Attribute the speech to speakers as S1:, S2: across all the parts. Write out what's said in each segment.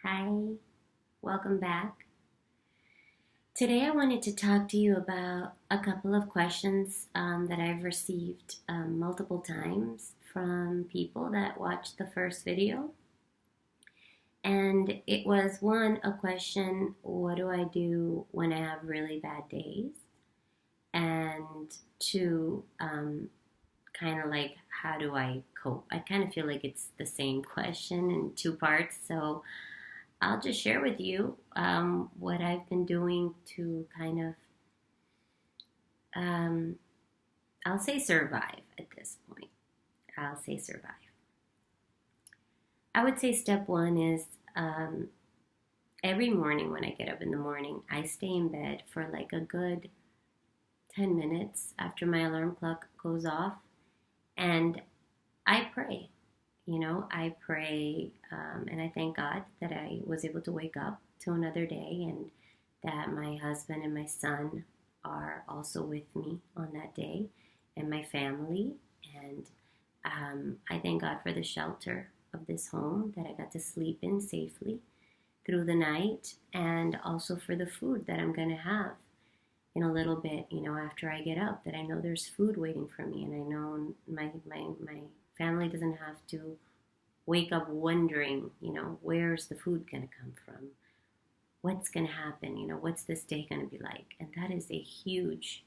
S1: Hi, welcome back. Today I wanted to talk to you about a couple of questions that I've received multiple times from people that watched the first video. And it was one, a question, what do I do when I have really bad days? And two, kind of like, how do I cope? I kind of feel like it's the same question in two parts. So I'll just share with you what I've been doing to kind of, um, I'll say survive at this point. I'll say survive. I would say step one is every morning when I get up in the morning, I stay in bed for like a good 10 minutes after my alarm clock goes off and I pray. I pray and I thank God that I was able to wake up to another day and that my husband and my son are also with me on that day and my family. And I thank God for the shelter of this home that I got to sleep in safely through the night and also for the food that I'm going to have in a little bit, after I get up, that I know there's food waiting for me and I know my family doesn't have to wake up wondering, where's the food going to come from? What's going to happen? What's this day going to be like? And that is a huge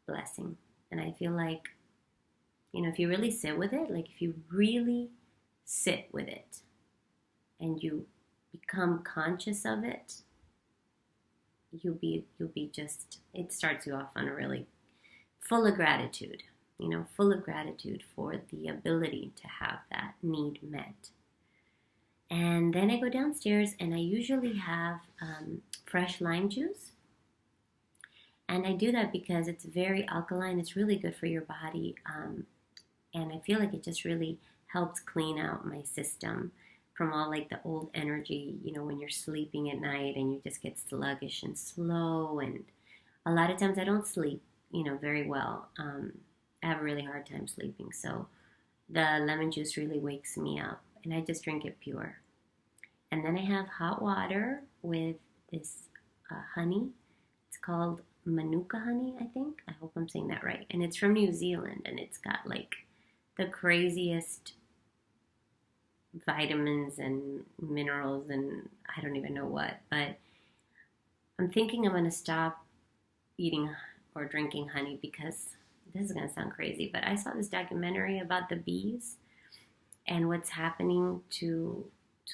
S1: blessing. And I feel like, if you really sit with it, like if you really sit with it and you become conscious of it, you'll be just, it starts you off on a really full of gratitude, full of gratitude for the ability to have that need met. And then I go downstairs and I usually have fresh lime juice. And I do that because it's very alkaline. It's really good for your body. And I feel like it just really helps clean out my system from all like the old energy, when you're sleeping at night and you just get sluggish and slow. And a lot of times I don't sleep, very well. I have a really hard time sleeping. So the lemon juice really wakes me up and I just drink it pure. And then I have hot water with this honey. It's called Manuka honey, I think. I hope I'm saying that right. And it's from New Zealand and it's got like the craziest vitamins and minerals and I don't even know what. But I'm thinking I'm going to stop eating or drinking honey because this is going to sound crazy, but I saw this documentary about the bees and what's happening to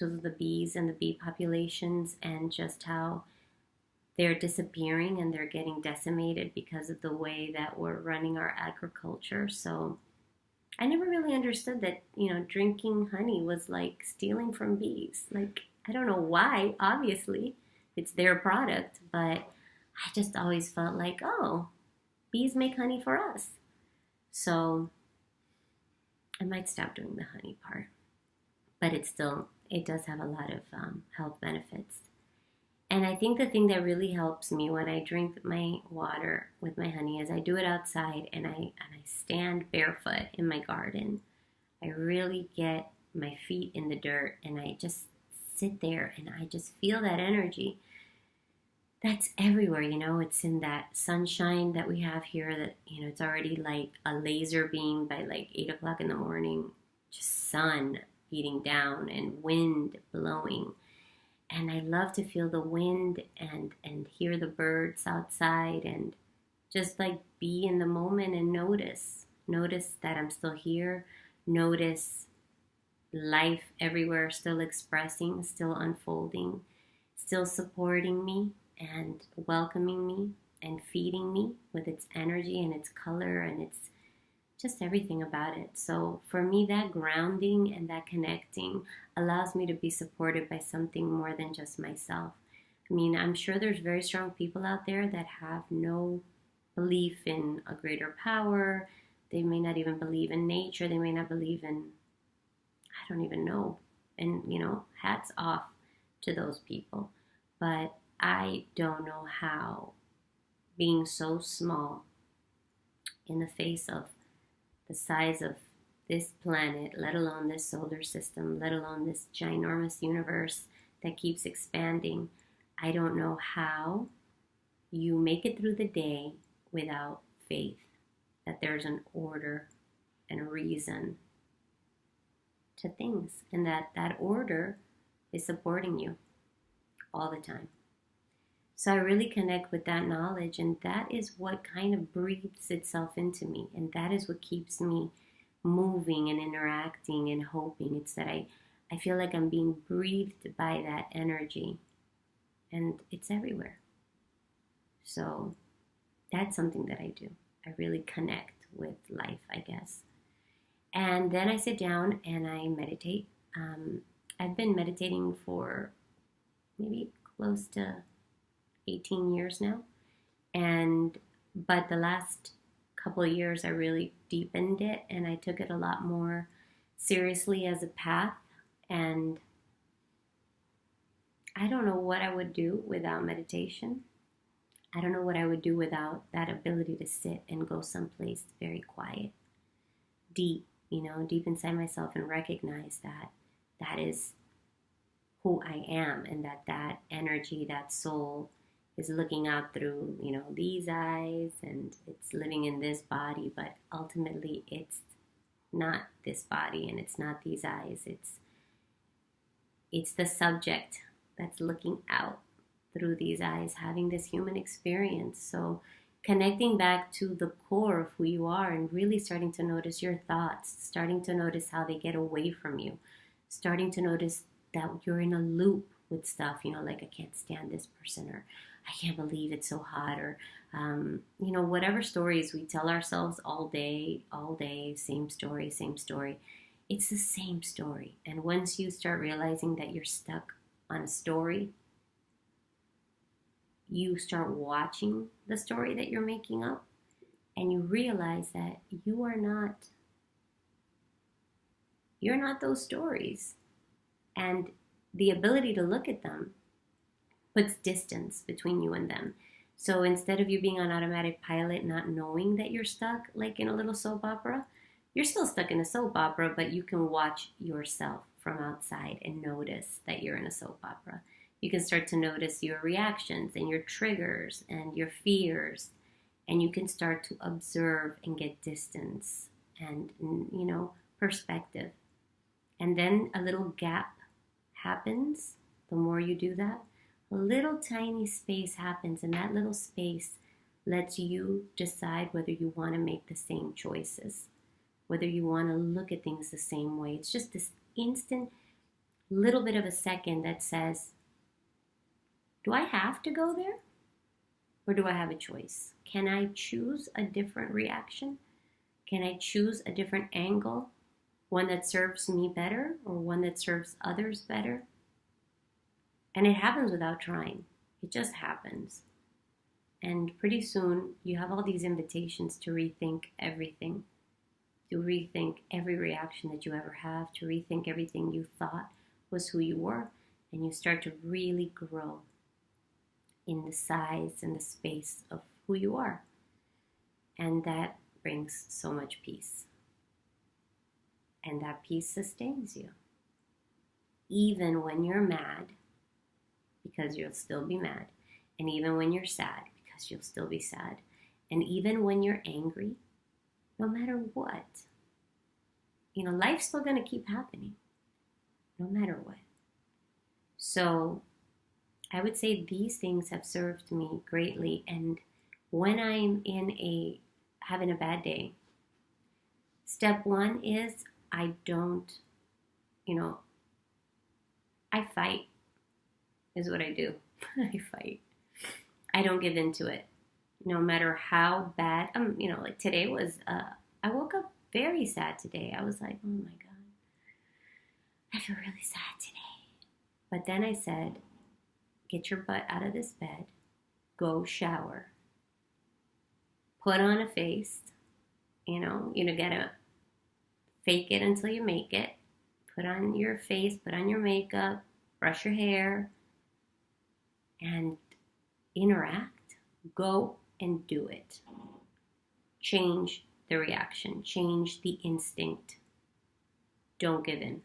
S1: the bees and the bee populations and just how they're disappearing and they're getting decimated because of the way that we're running our agriculture. So I never really understood that, drinking honey was like stealing from bees. Like, I don't know why, obviously, it's their product, but I just always felt like, oh, bees make honey for us. So I might stop doing the honey part, but it does have a lot of health benefits. And I think the thing that really helps me when I drink my water with my honey is I do it outside and I stand barefoot in my garden. I really get my feet in the dirt and I just sit there and I just feel that energy that's everywhere. It's in that sunshine that we have here that, it's already like a laser beam by like 8 o'clock in the morning, just sun beating down and wind blowing. And I love to feel the wind and hear the birds outside and just like be in the moment and notice that I'm still here, notice life everywhere still expressing, still unfolding, still supporting me and welcoming me and feeding me with its energy and its color and its just everything about it. So for me, that grounding and that connecting allows me to be supported by something more than just myself. I mean, I'm sure there's very strong people out there that have no belief in a greater power. They may not even believe in nature. They may not believe in, I don't even know. And, hats off to those people. But I don't know how being so small in the face of the size of this planet, let alone this solar system, let alone this ginormous universe that keeps expanding. I don't know how you make it through the day without faith that there's an order and a reason to things, and that order is supporting you all the time. So I really connect with that knowledge, and that is what kind of breathes itself into me, and that is what keeps me moving and interacting and hoping. It's that I feel like I'm being breathed by that energy, and it's everywhere. So that's something that I do. I really connect with life, I guess. And then I sit down and I meditate. I've been meditating for maybe close to 18 years now. But the last couple of years I really deepened it, and I took it a lot more seriously as a path. And I don't know what I would do without meditation. I don't know what I would do without that ability to sit and go someplace very quiet, deep, deep inside myself, and recognize that that is who I am, and that energy, that soul is looking out through, these eyes, and it's living in this body, but ultimately it's not this body and it's not these eyes. It's the subject that's looking out through these eyes, having this human experience. So connecting back to the core of who you are, and really starting to notice your thoughts, starting to notice how they get away from you, starting to notice that you're in a loop with stuff, like I can't stand this person, or I can't believe it's so hot, or, whatever stories we tell ourselves all day, same story. It's the same story. And once you start realizing that you're stuck on a story, you start watching the story that you're making up, and you realize that you're not those stories. And the ability to look at them puts distance between you and them. So instead of you being on automatic pilot, not knowing that you're stuck like in a little soap opera, you're still stuck in a soap opera, but you can watch yourself from outside and notice that you're in a soap opera. You can start to notice your reactions and your triggers and your fears, and you can start to observe and get distance and, perspective. And then a little gap happens. The more you do that, a little tiny space happens, and that little space lets you decide whether you want to make the same choices, whether you want to look at things the same way. It's just this instant little bit of a second that says, do I have to go there? Or do I have a choice? Can I choose a different reaction? Can I choose a different angle? One that serves me better, or one that serves others better? And it happens without trying. It just happens. And pretty soon you have all these invitations to rethink everything, to rethink every reaction that you ever have, to rethink everything you thought was who you were, and you start to really grow in the size and the space of who you are. And that brings so much peace. And that peace sustains you. Even when you're mad, because you'll still be mad. And even when you're sad, because you'll still be sad. And even when you're angry, no matter what, life's still going to keep happening, no matter what. So I would say these things have served me greatly. And when I'm having a bad day, step one is I don't, I fight is what I do. I fight. I don't give into it. No matter how bad, like today was, I woke up very sad today. I was like, oh my God, I feel really sad today. But then I said, get your butt out of this bed, go shower, put on a face, you gotta fake it until you make it, put on your face, put on your makeup, brush your hair, and interact. Go and do it. Change the reaction, change the instinct. Don't give in.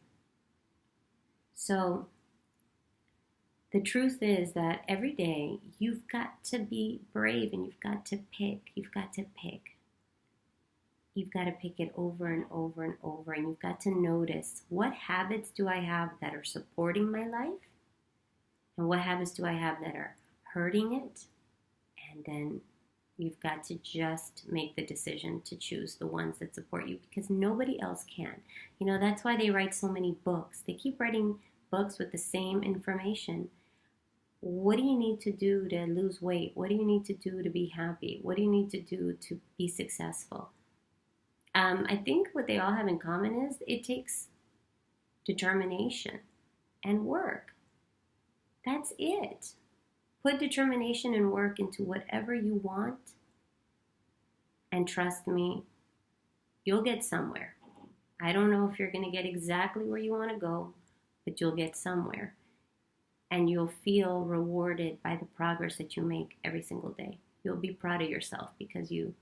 S1: So the truth is that every day you've got to be brave and you've got to pick. You've got to pick. You've got to pick it over and over and over. And you've got to notice, what habits do I have that are supporting my life? And what habits do I have that are hurting it? And then you've got to just make the decision to choose the ones that support you, because nobody else can. You know, that's why they write so many books. They keep writing books with the same information. What do you need to do to lose weight? What do you need to do to be happy? What do you need to do to be successful? I think what they all have in common is it takes determination and work. That's it. Put determination and work into whatever you want, and trust me, you'll get somewhere. I don't know if you're going to get exactly where you want to go, but you'll get somewhere. And you'll feel rewarded by the progress that you make every single day. You'll be proud of yourself because you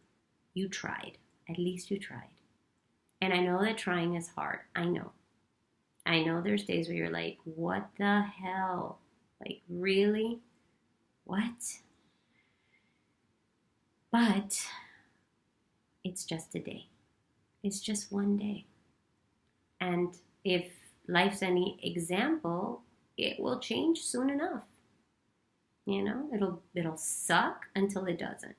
S1: tried. At least you tried. And I know that trying is hard. I know. I know there's days where you're like, what the hell? Like, really? What? But it's just a day. It's just one day. And if life's any example, it will change soon enough. You know, it'll suck until it doesn't.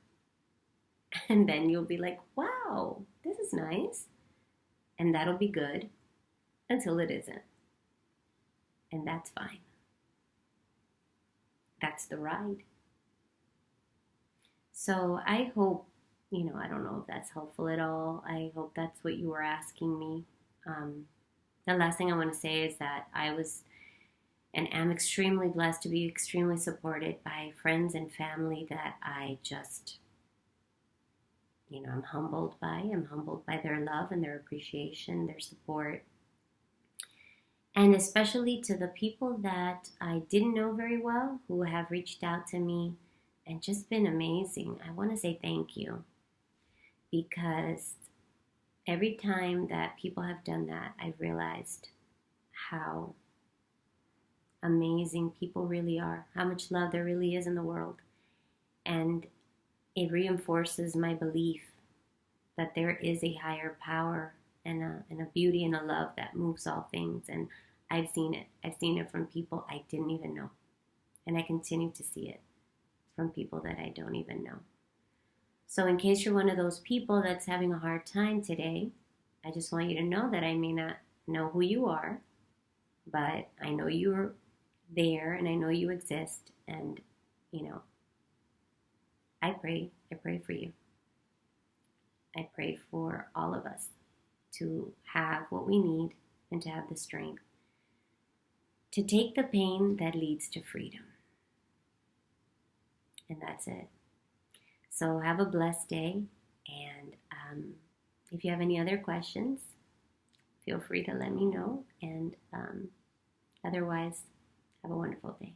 S1: And then you'll be like, wow, this is nice. And that'll be good until it isn't. And that's fine. That's the ride. So I hope, I don't know if that's helpful at all. I hope that's what you were asking me. The last thing I want to say is that I was and am extremely blessed to be extremely supported by friends and family that I just, I'm humbled by. I'm humbled by their love and their appreciation, their support. And especially to the people that I didn't know very well who have reached out to me and just been amazing. I want to say thank you, because every time that people have done that, I've realized how amazing people really are, how much love there really is in the world. And it reinforces my belief that there is a higher power and a beauty and a love that moves all things. And I've seen it. I've seen it from people I didn't even know. And I continue to see it from people that I don't even know. So in case you're one of those people that's having a hard time today, I just want you to know that I may not know who you are, but I know you're there and I know you exist. And, I pray for you. I pray for all of us to have what we need and to have the strength to take the pain that leads to freedom. And that's it. So have a blessed day. And if you have any other questions, feel free to let me know. And otherwise, have a wonderful day.